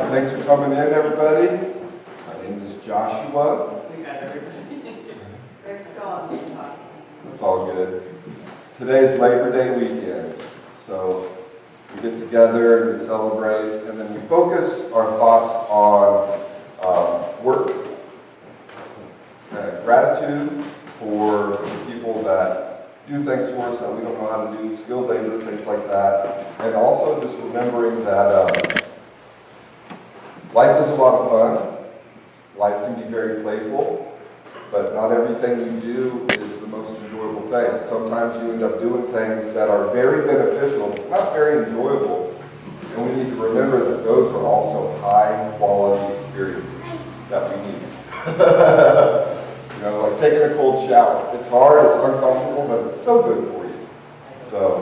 Thanks for coming in, everybody. My name is Joshua. It's all good. Today's Labor Day weekend, so we get together and we celebrate, and then we focus our thoughts on work, gratitude for the people that do things for us that we don't know how to do, skilled labor, things like that, and also just remembering that life is a lot of fun. Life can be very playful, but not everything you do is the most enjoyable thing. Sometimes you end up doing things that are very beneficial, but not very enjoyable. And we need to remember that those are also high-quality experiences that we need. You know, like taking a cold shower. It's hard, it's uncomfortable, but it's so good for you. So,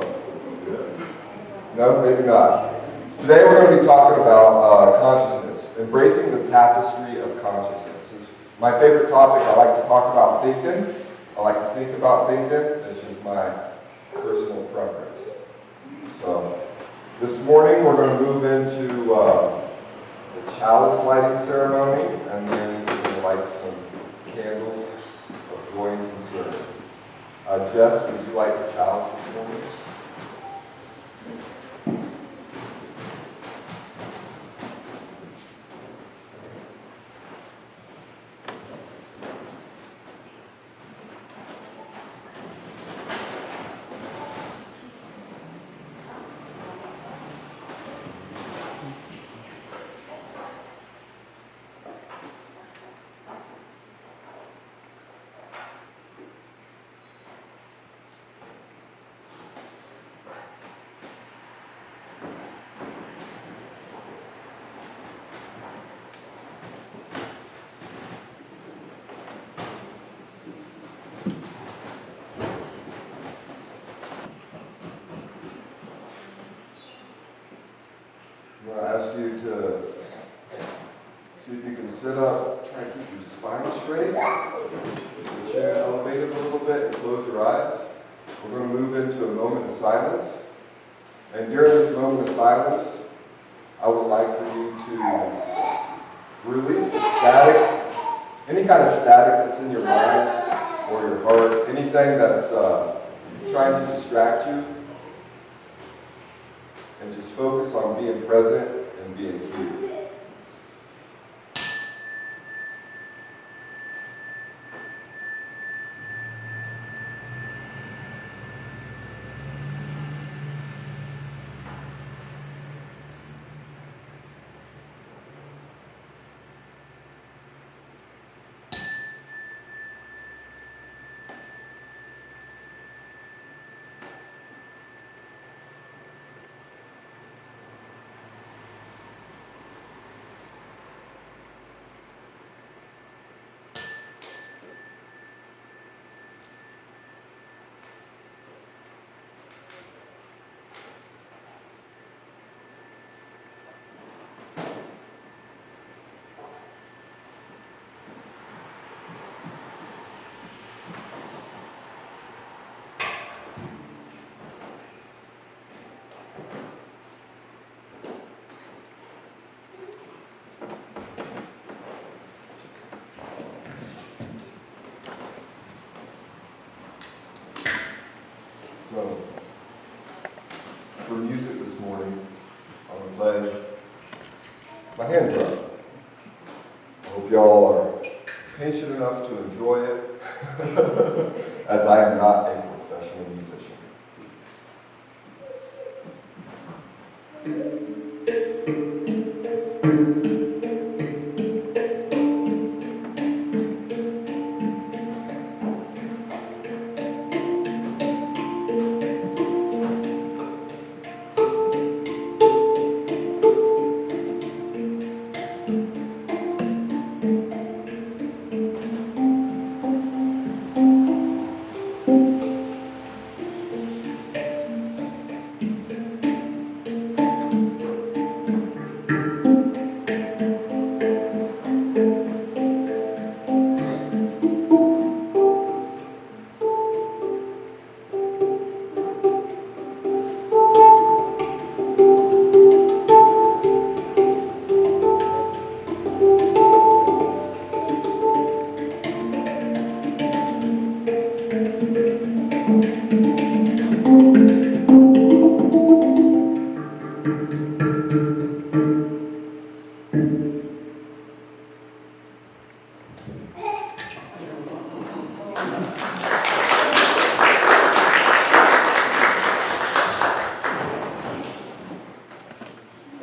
no, maybe not. Today we're going to be talking about consciousness, embracing the tapestry of consciousness. It's my favorite topic. I like to talk about thinking. I like to think about thinking. It's just my personal preference. So this morning we're going to move into the chalice lighting ceremony, and then we're going to light some candles of joy and concern. Jess, would you light the chalice this morning? I'm going to ask you to see if you can sit up, try and keep your spine straight, the chair elevated a little bit, and close your eyes. We're going to move into a moment of silence. And during this moment of silence, I would like for you to release the static, any kind of static that's in your mind or your heart, anything that's trying to distract you. And just focus on being present and being here. So, for music this morning, I'm going to play my hand drum. I hope y'all are patient enough to enjoy it, as I am not a professional musician. That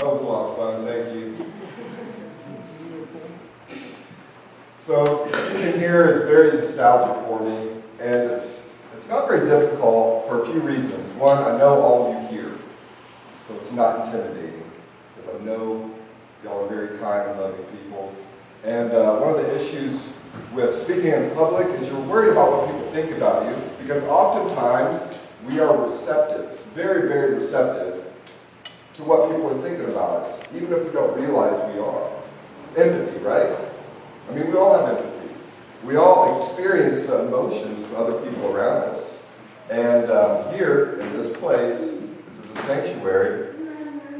was a lot of fun, thank you. So, speaking here is very nostalgic for me, and it's not very difficult for a few reasons. One, I know all of you here, so it's not intimidating, because I know y'all are very kind and loving people. And one of the issues with speaking in public is you're worried about what people think about you, because oftentimes we are receptive, very, very receptive to what people are thinking about us, even if we don't realize we are. It's empathy, right? I mean, we all have empathy. We all experience the emotions of other people around us. And here, in this place, this is a sanctuary,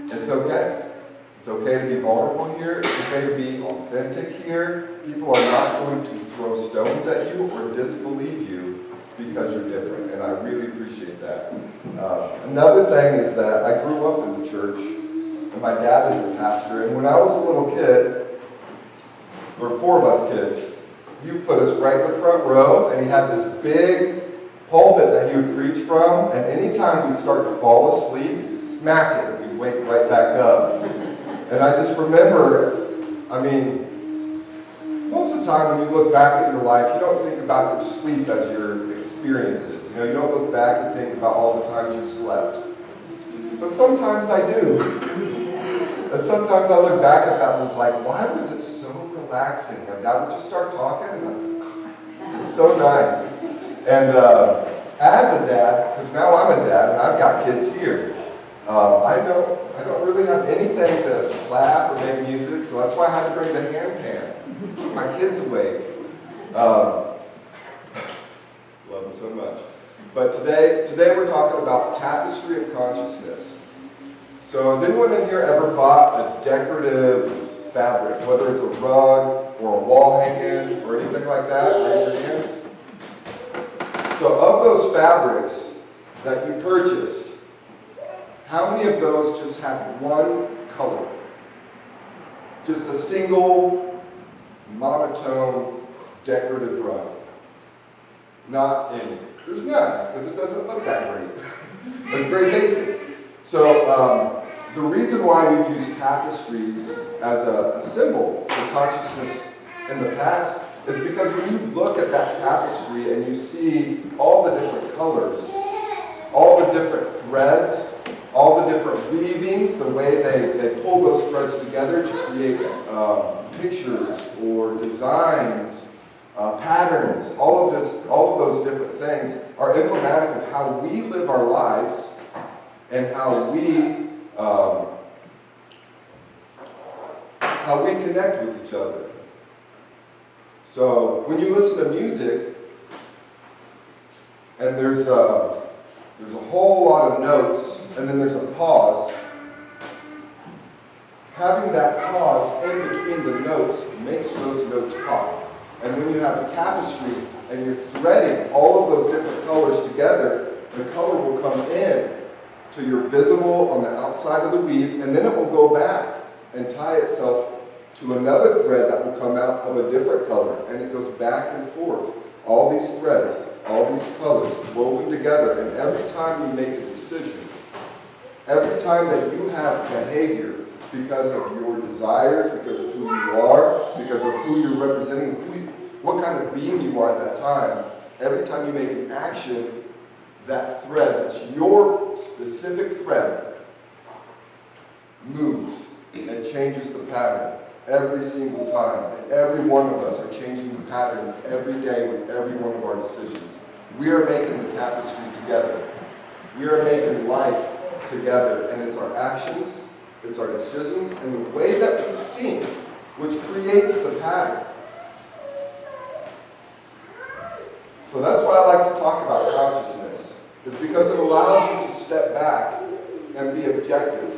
it's okay. It's okay to be vulnerable here. It's okay to be authentic here. People are not going to throw stones at you or disbelieve you because you're different, and I really appreciate that. Another thing is that I grew up in the church, and my dad is a pastor, and when I was a little kid, there were 4 of us kids, he put us right in the front row, and he had this big pulpit that he would preach from, and anytime we'd start to fall asleep, he'd smack it, and we'd wake right back up. And I just remember, I mean, most of the time when you look back at your life, you don't think about your sleep as your experiences. You know, you don't look back and think about all the times you slept. But sometimes I do. And sometimes I look back at that and it's like, why was it so relaxing? And I would just start talking and it's so nice. And as a dad, because now I'm a dad and I've got kids here, I don't really have anything to slap or make music, so that's why I had to bring the handpan. Keep my kids awake. Love them so much. But today we're talking about Tapestry of Consciousness. So has anyone in here ever bought a decorative fabric, whether it's a rug or a wall hanging or anything like that? Raise your hands. So of those fabrics that you purchased, how many of those just have one color? Just a single, monotone, decorative rug? Not any. There's none, because it doesn't look that great. It's very basic. So the reason why we've used tapestries as a symbol for consciousness in the past is because when you look at that tapestry and you see all the different colors, all the different threads, all the different weavings, the way they pull those threads together to create pictures or designs, patterns, all of those different things are emblematic of how we live our lives and how we connect with each other. So when you listen to music, and there's a whole lot of notes, and then there's a pause, having that pause in between the notes makes those notes pop. And when you have a tapestry and you're threading all of those different colors together, the color will come in to your visible on the outside of the weave, and then it will go back and tie itself to another thread that will come out of a different color, and it goes back and forth. All these threads, all these colors woven together, and every time you make a decision, every time that you have behavior because of your desires, because of who you are, because of who you're representing, what kind of being you are at that time, every time you make an action, that thread, that's your specific thread, moves and changes the pattern every single time. And every one of us are changing the pattern every day with every one of our decisions. We are making the tapestry together. We are making life together, and it's our actions, it's our decisions, and the way that we think which creates the pattern. So that's why I like to talk about consciousness, is because it allows you to step back and be objective.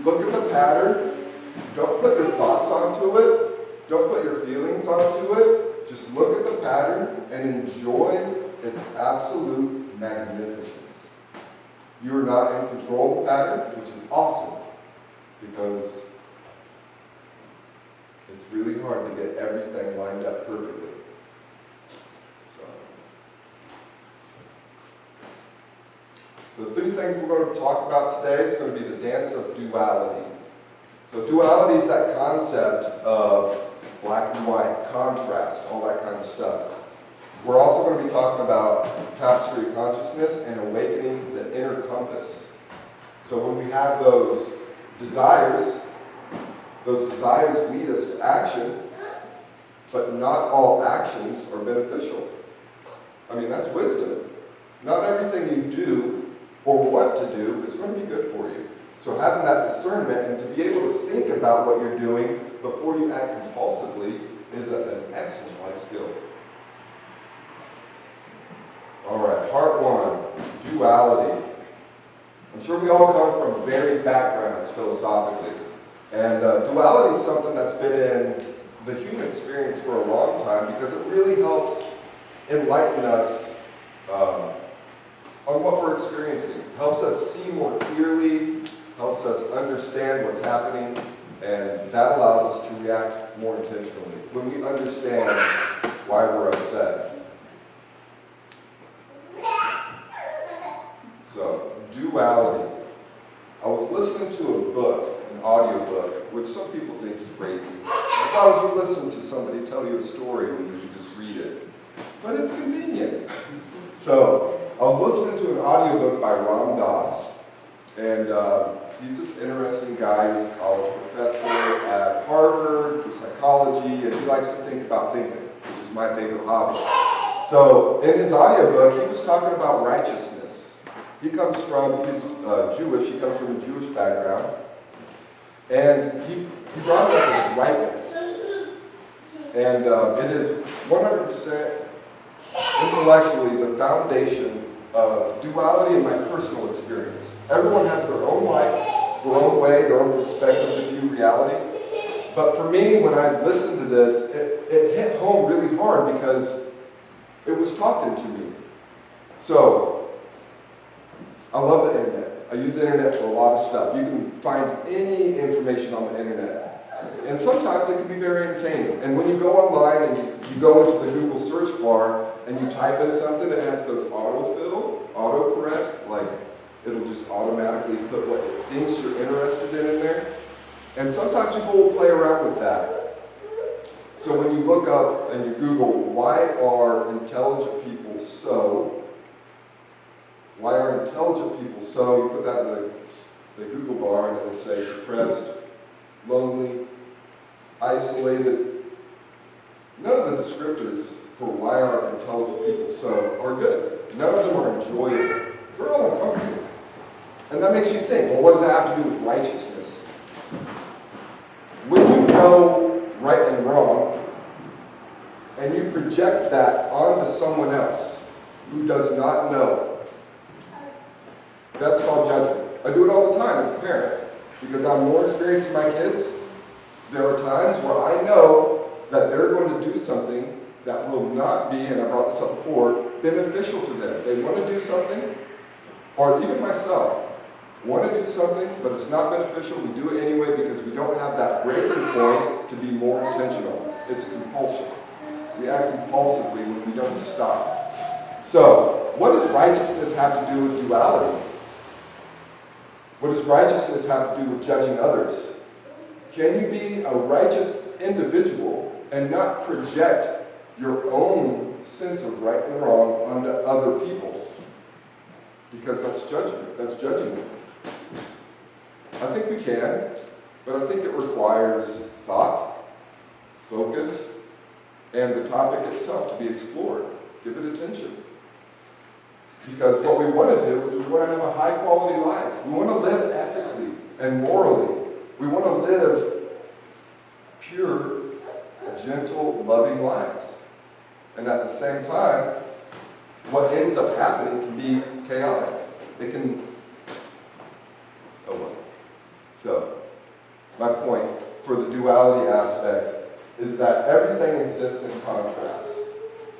Look at the pattern. Don't put your thoughts onto it. Don't put your feelings onto it. Just look at the pattern and enjoy its absolute magnificence. You are not in control of the pattern, which is awesome. because it's really hard to get everything lined up perfectly. So the three things we're going to talk about today is going to be the dance of duality. So duality is that concept of black and white, contrast, all that kind of stuff. We're also going to be talking about tapestry of consciousness and awakening the inner compass. So when we have those desires lead us to action, but not all actions are beneficial. I mean, that's wisdom. Not everything you do or want to do is going to be good for you. So having that discernment and to be able to think about what you're doing before you act compulsively is an excellent life skill. All right, part one, duality. I'm sure we all come from varied backgrounds philosophically. And duality is something that's been in the human experience for a long time because it really helps enlighten us on what we're experiencing. Helps us see more clearly, helps us understand what's happening, and that allows us to react more intentionally when we understand why we're upset. So, duality. I was listening to a book, an audio book, which some people think is crazy. Why would you listen to somebody tell you a story when you can just read it? But it's convenient. So, I was listening to an audiobook by Ram Dass, and he's this interesting guy. He's a college professor at Harvard for psychology, and he likes to think about thinking, which is my favorite hobby. So in his audiobook, he was talking about righteousness. He's Jewish, he comes from a Jewish background, and he brought up this rightness. And it is 100% intellectually the foundation of duality in my personal experience. Everyone has their own life, their own way, their own perspective to view reality. But for me, when I listened to this, it hit home really hard because it was talking to me. So, I love the internet. I use the internet for a lot of stuff. You can find any information on the internet. And sometimes it can be very entertaining. And when you go online and you go into the Google search bar and you type in something, it has those autocorrect, like it'll just automatically put what it thinks you're interested in there. And sometimes people will play around with that. So when you look up and you Google, why are intelligent people so? Why are intelligent people so? You put that in the Google bar and it'll say depressed, lonely, isolated. None of the descriptors for why are intelligent people so are good. None of them are enjoyable. They're all uncomfortable. And that makes you think, well, what does that have to do with righteousness? When you know right and wrong, and you project that onto someone else who does not know, that's called judgment. I do it all the time as a parent, because I'm more experienced than my kids. There are times where I know that they're going to do something that will not be, and I brought this up before, beneficial to them. They want to do something, or even myself, want to do something, but it's not beneficial. We do it anyway because we don't have that breaking point to be more intentional. It's compulsion. We act compulsively when we don't stop. So, what does righteousness have to do with duality? What does righteousness have to do with judging others? Can you be a righteous individual and not project your own sense of right and wrong onto other people? Because that's judgment. That's judging them. I think we can, but I think it requires thought, focus, and the topic itself to be explored. Give it attention. Because what we want to do is we want to have a high-quality life. We want to live ethically and morally. We want to live pure, gentle, loving lives. And at the same time, what ends up happening can be chaotic. It can... Oh well. So, my point for the duality aspect is that everything exists in contrast.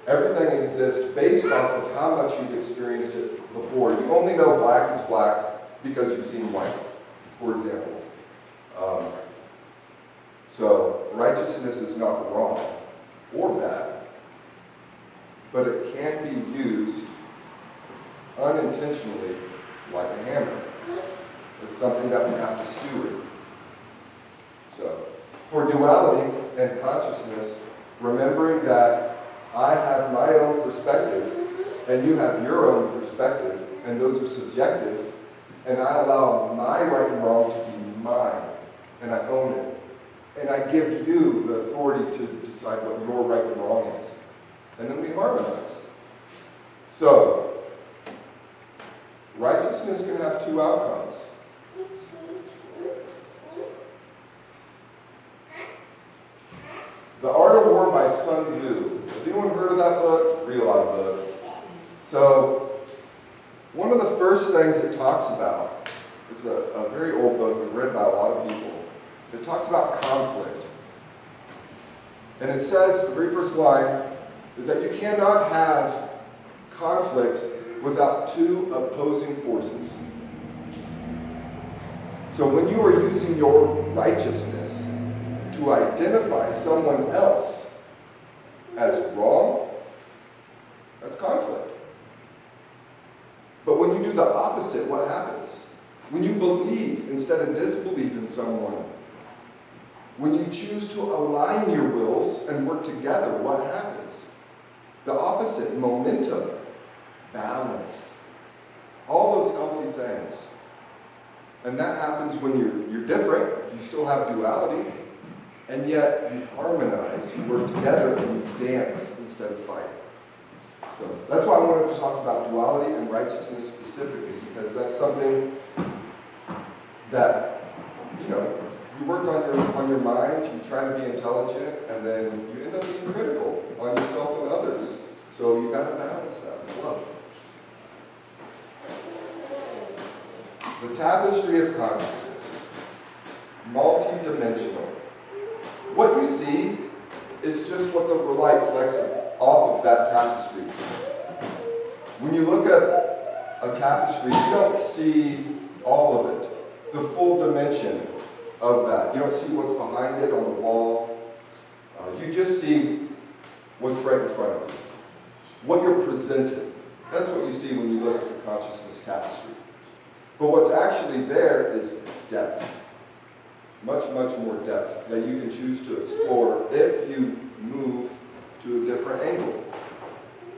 Everything exists based off of how much you've experienced it before. You only know black is black because you've seen white, for example. So righteousness is not wrong or bad, but it can be used unintentionally like a hammer. It's something that we have to steward. So, for duality and consciousness, remembering that I have my own perspective and you have your own perspective, and those are subjective, and I allow my right and wrong to be mine, and I own it. And I give you the authority to decide what your right and wrong is. And then we harmonize. So, righteousness can have two outcomes. The Art of War by Sun Tzu. Has anyone heard of that book? Read a lot of books. So, one of the first things it talks about, it's a very old book, read by a lot of people. It talks about conflict. And it says, the very first line, is that you cannot have conflict without two opposing forces. So when you are using your righteousness to identify someone else as wrong, that's conflict. But when you do the opposite, what happens? When you believe instead of disbelieve in someone, when you choose to align your wills and work together, what happens? The opposite, momentum, balance, all those healthy things. And that happens when you're different, you still have duality, and yet you harmonize, you work together, and you dance instead of fight. So that's why I wanted to talk about duality and righteousness specifically, because that's something that, you work on your mind, you try to be intelligent, and then you end up being critical on yourself and others. So you got to balance that with love. The tapestry of consciousness, multi-dimensional. What you see is just what the light flecks off of that tapestry. When you look at a tapestry, you don't see all of it, the full dimension of that. You don't see what's behind it on the wall. You just see what's right in front of you. What you're presented. That's what you see when you look at the consciousness tapestry. But what's actually there is depth. Much, much more depth that you can choose to explore if you move to a different angle.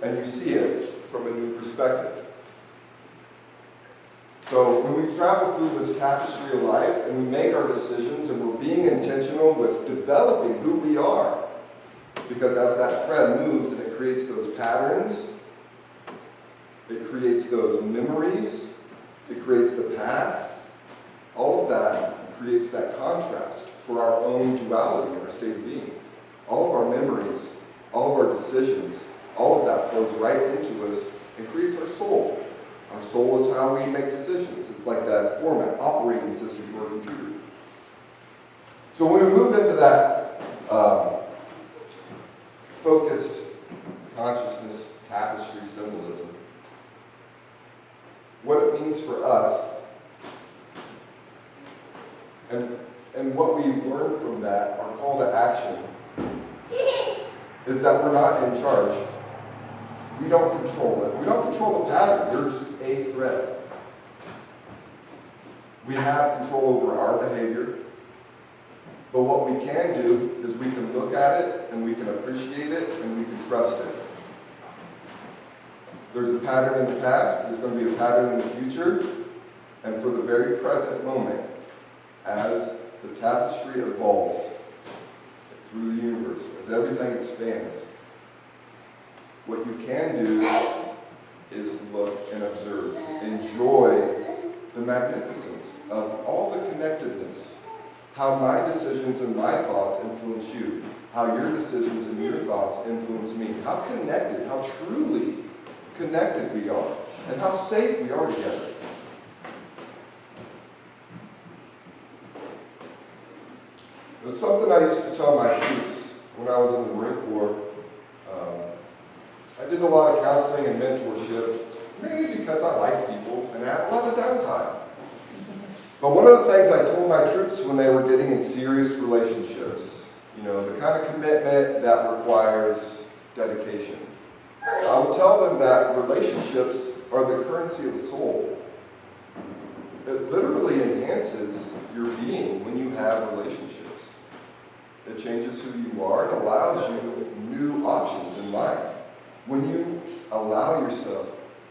And you see it from a new perspective. So when we travel through this tapestry of life and we make our decisions and we're being intentional with developing who we are, because as that thread moves and it creates those patterns, it creates those memories, it creates the past, all of that creates that contrast for our own duality in our state of being. All of our memories, all of our decisions, all of that flows right into us and creates our soul. Our soul is how we make decisions. It's like that format, operating system for a computer. So when we move into that focused consciousness tapestry symbolism, what it means for us, and what we learn from that, our call to action, is that we're not in charge. We don't control it. We don't control the pattern. You're just a thread. We have control over our behavior. But what we can do is we can look at it, and we can appreciate it, and we can trust it. There's a pattern in the past. There's going to be a pattern in the future. And for the very present moment, as the tapestry evolves through the universe, as everything expands, what you can do is look and observe. Enjoy the magnificence of all the connectedness. How my decisions and my thoughts influence you. How your decisions and your thoughts influence me. How connected, how truly connected we are. And how safe we are together. It was something I used to tell my troops when I was in the Marine Corps. I did a lot of counseling and mentorship, mainly because I like people and I had a lot of downtime. But one of the things I told my troops when they were getting in serious relationships, you know, the kind of commitment that requires dedication, I would tell them that relationships are the currency of the soul. It literally enhances your being when you have relationships. It changes who you are and allows you new options in life. When you allow yourself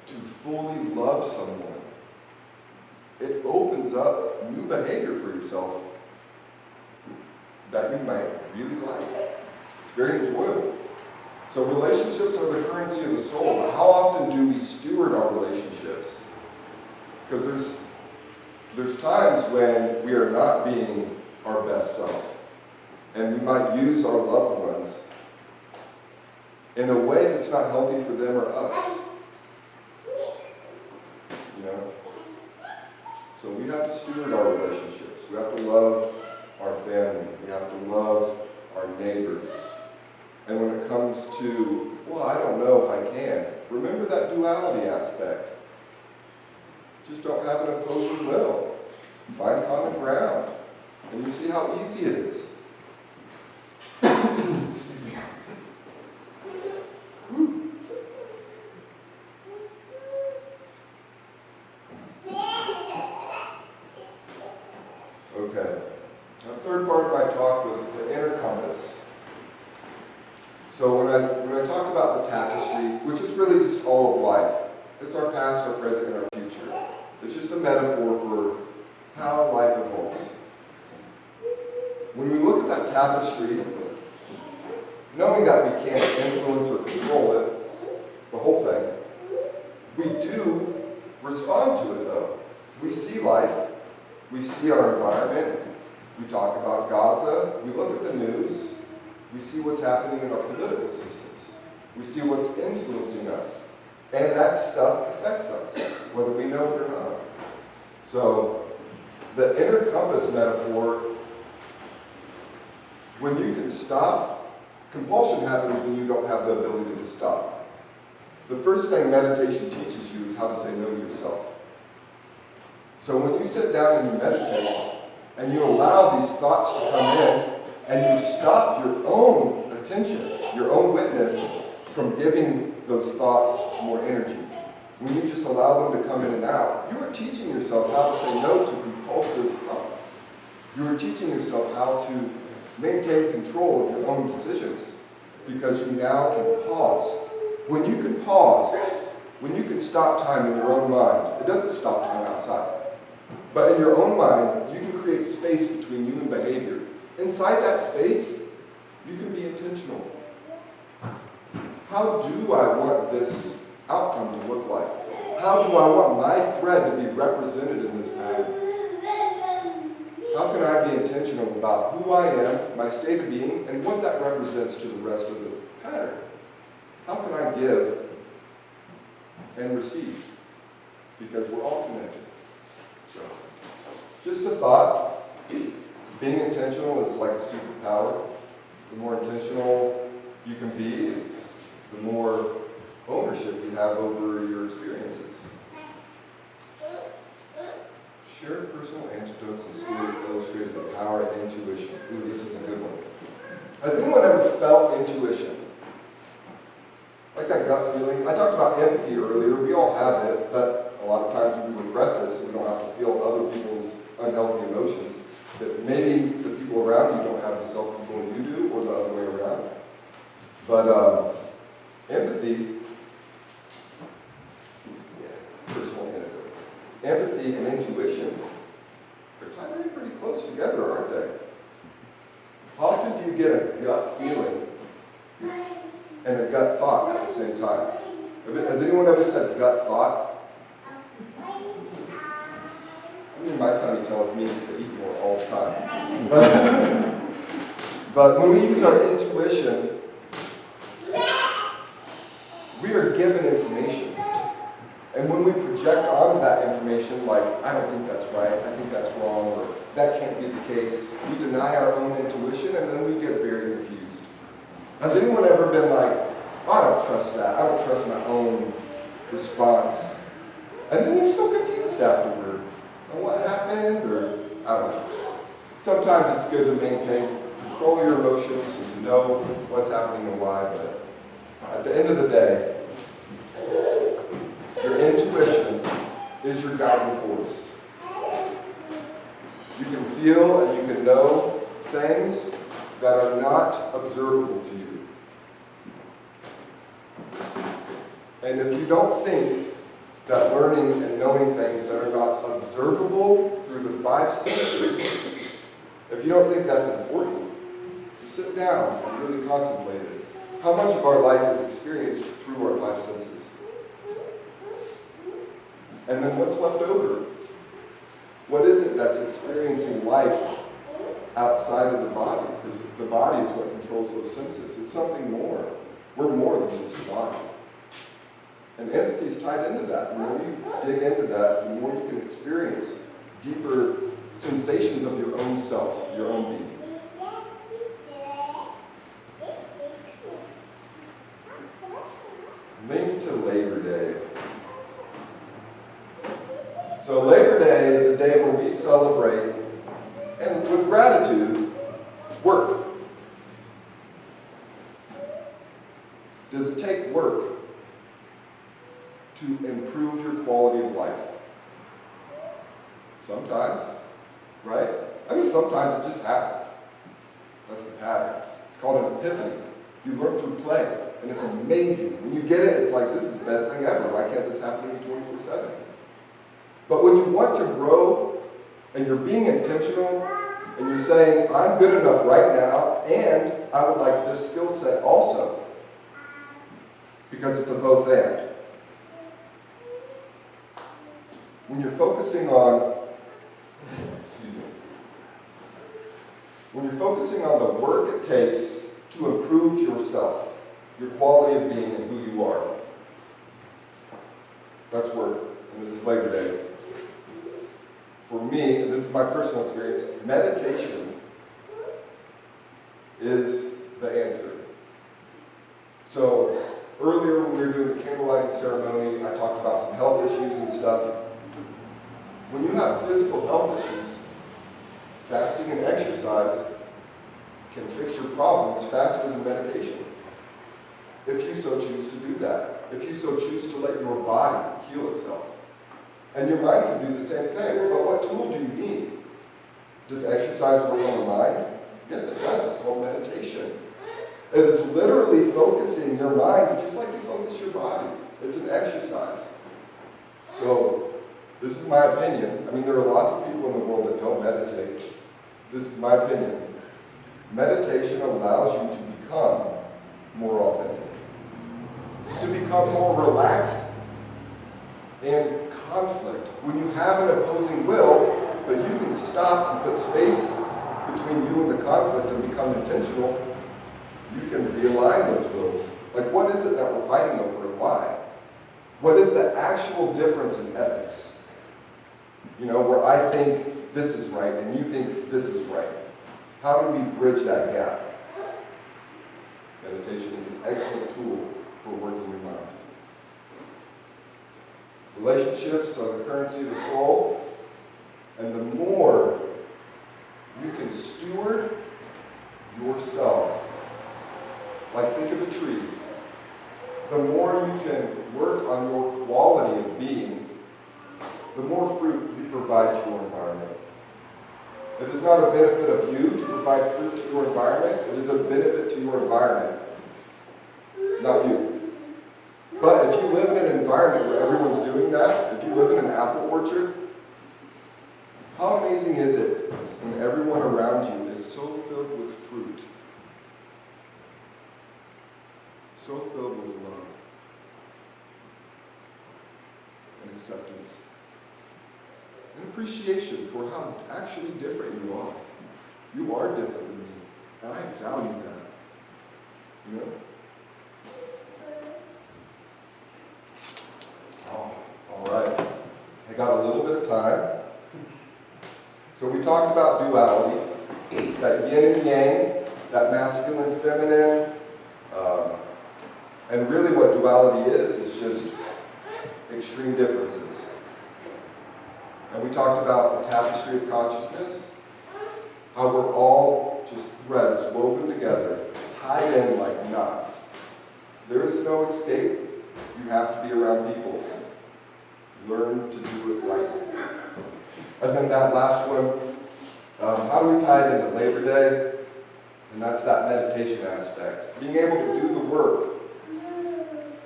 to fully love someone, it opens up new behavior for yourself that you might really like. It's very enjoyable. So relationships are the currency of the soul. But how often do we steward our relationships? Because there's times when we are not being our best self. And we might use our loved ones in a way that's not healthy for them or us. You know? So we have to steward our relationships. We have to love our family. We have to love our neighbors. And when it comes to, well, I don't know if I can, remember that duality aspect. Just don't have an opposing will. Find common ground. And you see how easy it is. Okay. Now, the third part of my talk was the inner compass. So when I talked about the tapestry, which is really just all of life, it's our past, our present, and our future. It's just a metaphor for how life evolves. When we look at that tapestry, knowing that we can't influence or control it, the whole thing, we do respond to it though. We see life, we see our environment, we talk about Gaza, we look at the news, we see what's happening in our political systems, we see what's influencing us, and that stuff affects us, whether we know it or not. So, the inner compass metaphor, when you can stop, compulsion happens when you don't have the ability to stop. The first thing meditation teaches you is how to say no to yourself. So when you sit down and you meditate, and you allow these thoughts to come in, and you stop your own attention, your own witness, from giving those thoughts more energy. When you just allow them to come in and out, you are teaching yourself how to say no to compulsive thoughts. You are teaching yourself how to maintain control of your own decisions, because you now can pause. When you can pause, when you can stop time in your own mind, it doesn't stop time outside, but in your own mind, you can create space between you and behavior. Inside that space, you can be intentional. How do I want this outcome to look like? How do I want my thread to be represented in this pattern? How can I be intentional about who I am, my state of being, and what that represents to the rest of the pattern? How can I give and receive? Because we're all connected. So, just a thought. Being intentional is like a superpower. The more intentional you can be, the more ownership you have over your experiences. Shared personal anecdotes and stories illustrated the power of intuition. Ooh, this is a good one. Has anyone ever felt intuition? Like that gut feeling? I talked about empathy earlier. We all have it, but a lot of times we repress it so we don't have to feel other people's unhealthy emotions. That maybe the people around you don't have the self-control you do, or the other way around. But empathy, personal anecdote. Empathy and intuition are tied in pretty close together, aren't they? How often do you get a gut feeling and a gut thought at the same time? Has anyone ever said gut thought? I mean, my tummy tells me to eat more all the time. But when we use our intuition, we are given information. And when we project onto that information, like, I don't think that's right, I think that's wrong, or that can't be the case, we deny our own intuition, and then we get very confused. Has anyone ever been like, oh, I don't trust that, I don't trust my own response? And then you're so confused afterwards. on what happened, or I don't know. Sometimes it's good to maintain control of your emotions and to know what's happening and why, but at the end of the day, your intuition is your guiding force. You can feel and you can know things that are not observable to you. And if you don't think that learning and knowing things that are not observable through the five senses, if you don't think that's important, you sit down and really contemplate it. How much of our life is experienced through our five senses? And then what's left over? What is it that's experiencing life outside of the body? Because the body is what controls those senses. It's something more. We're more than just a body. And empathy is tied into that. The more you dig into that, the more you can experience deeper sensations of your own self, your own being. Linked to Labor Day. So Labor Day is a day where we celebrate, and with gratitude, work. Does it take work to improve your quality of life? Sometimes, right? I mean, sometimes it just happens. That's the pattern. It's called an epiphany. You learn through play, and it's amazing. When you get it, it's like, this is the best thing ever. Why can't this happen to me 24/7? But when you want to grow, and you're being intentional, and you're saying, I'm good enough right now, and I would like this skill set also, because it's a both and. When you're focusing on, when you're focusing on the work it takes to improve yourself, your quality of being and who you are, that's work, and this is Labor Day. For me, and this is my personal experience, meditation is the answer. So earlier when we were doing the candlelighting ceremony, I talked about some health issues and stuff. When you have physical health issues, fasting and exercise can fix your problems faster than medication. If you so choose to do that. If you so choose to let your body heal itself. And your mind can do the same thing. But what tool do you need? Does exercise work on the mind? Yes, it does. It's called meditation. It is literally focusing your mind just like you focus your body. It's an exercise. So, this is my opinion. I mean, there are lots of people in the world that don't meditate. This is my opinion. Meditation allows you to become more authentic. To become more relaxed and conflict. When you have an opposing will, but you can stop and put space between you and the conflict and become intentional, you can realign those wills. Like, what is it that we're fighting over and why? What is the actual difference in ethics? You know, where I think this is right and you think this is right. How do we bridge that gap? Meditation is an excellent tool for working your mind. Relationships are the currency of the soul, and the more you can steward yourself, like think of a tree, the more you can work on your quality of being, the more fruit you provide to your environment. It is not a benefit of you to provide fruit to your environment, it is a benefit to your environment, not you. But if you live in an environment where everyone's doing that, if you live in an apple orchard, how amazing is it when everyone around you is so filled with fruit, so filled with love and acceptance and appreciation for how actually different you are. You are different than me, and I value that. You know? All right. I got a little bit of time. So we talked about duality, that yin and yang, that masculine, feminine, and really what duality is just extreme differences. And we talked about the tapestry of consciousness, how we're all just threads woven together, tied in like knots. There is no escape. You have to be around people. Learn to do it right. And then that last one, how do we tie it into Labor Day? And that's that meditation aspect. Being able to do the work.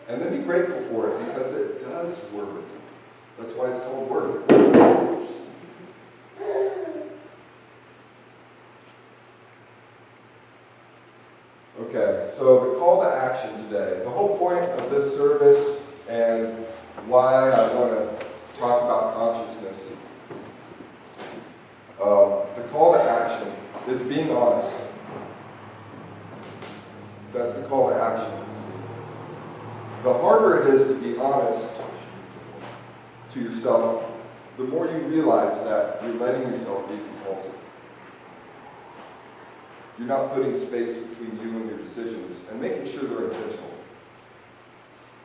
And then be grateful for it because it does work. That's why it's called work. Okay, so the call to action today. The whole point of this service and why I want to talk about consciousness. The call to action is being honest. That's the call to action. The harder it is to be honest to yourself, the more you realize that you're letting yourself be compulsive. You're not putting space between you and your decisions and making sure they're intentional.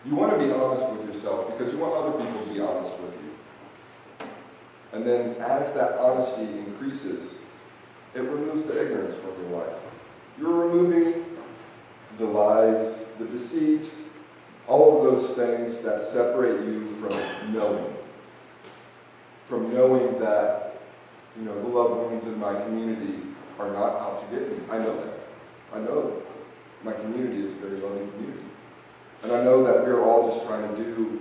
You want to be honest with yourself because you want other people to be honest with you. And then as that honesty increases, it removes the ignorance from your life. You're removing the lies, the deceit, all of those things that separate you from knowing. From knowing that, the loved ones in my community are not out to get me. I know that. I know my community is a very loving community. And I know that we're all just trying to do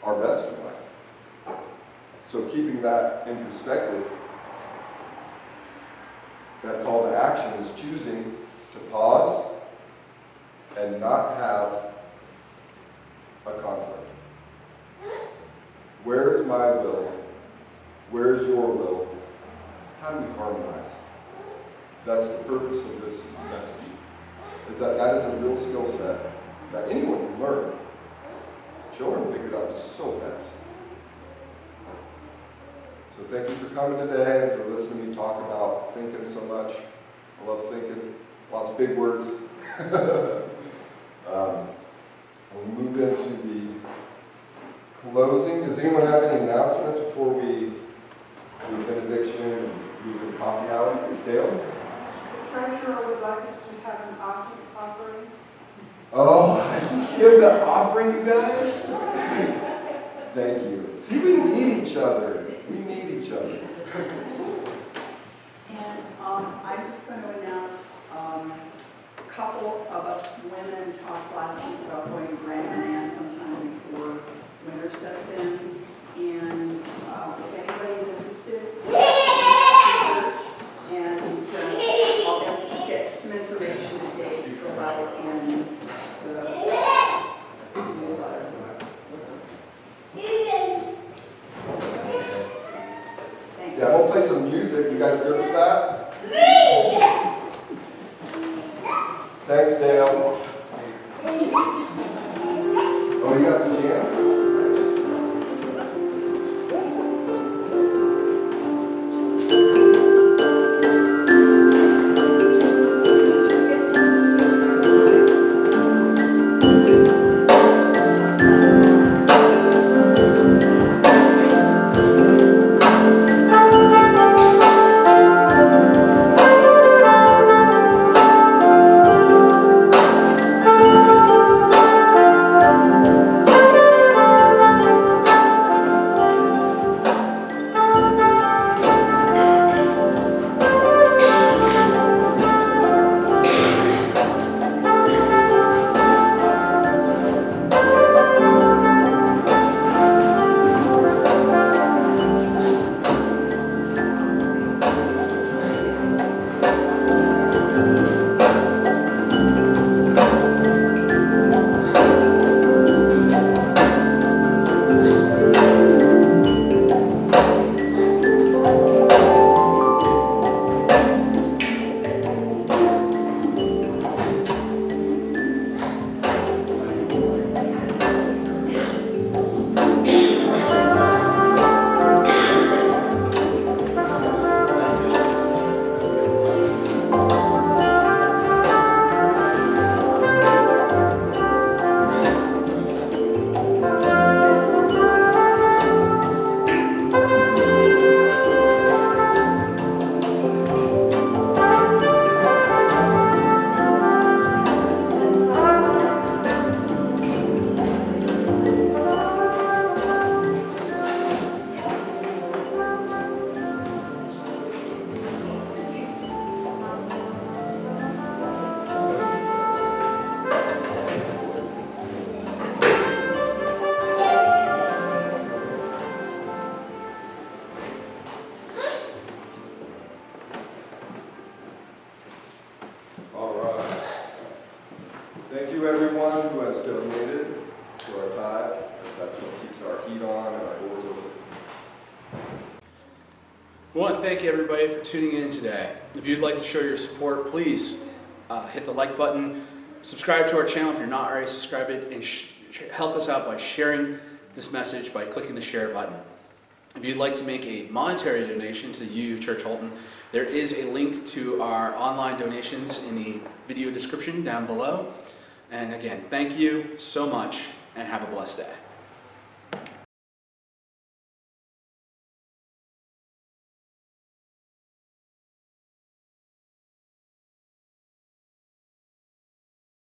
our best in life. So keeping that in perspective, that call to action is choosing to pause and not have a conflict. Where's my will? Where's your will? How do we harmonize? That's the purpose of this message. Is that is a real skill set that anyone can learn. Children pick it up so fast. So thank you for coming today and for listening to me talk about thinking so much. I love thinking. Lots of big words. We'll move into the closing. Does anyone have any announcements before we do the benediction and move to the coffee hour? Dale? The treasurer would like us to have an offering. Oh, I didn't skip that offering, you guys. Thank you. See, we need each other. We need each other. And I'm just going to announce a couple of us women talked last week about going to Grand Manan sometime before winter sets in. And if anybody's interested, and I'll get some information today to fill out in the newsletter. Thanks. Yeah, we'll play some music. You guys good with that? Thanks, Dale. Oh, you got some dance? you everyone who has donated to our tithe, because that's what keeps our heat on and our doors open. We want to thank everybody for tuning in today. If you'd like to show your support, please hit the like button, subscribe to our channel if you're not already subscribed, and help us out by sharing this message by clicking the share button. If you'd like to make a monetary donation to you, Church Holton, there is a link to our online donations in the video description down below. And again, thank you so much and have a blessed day.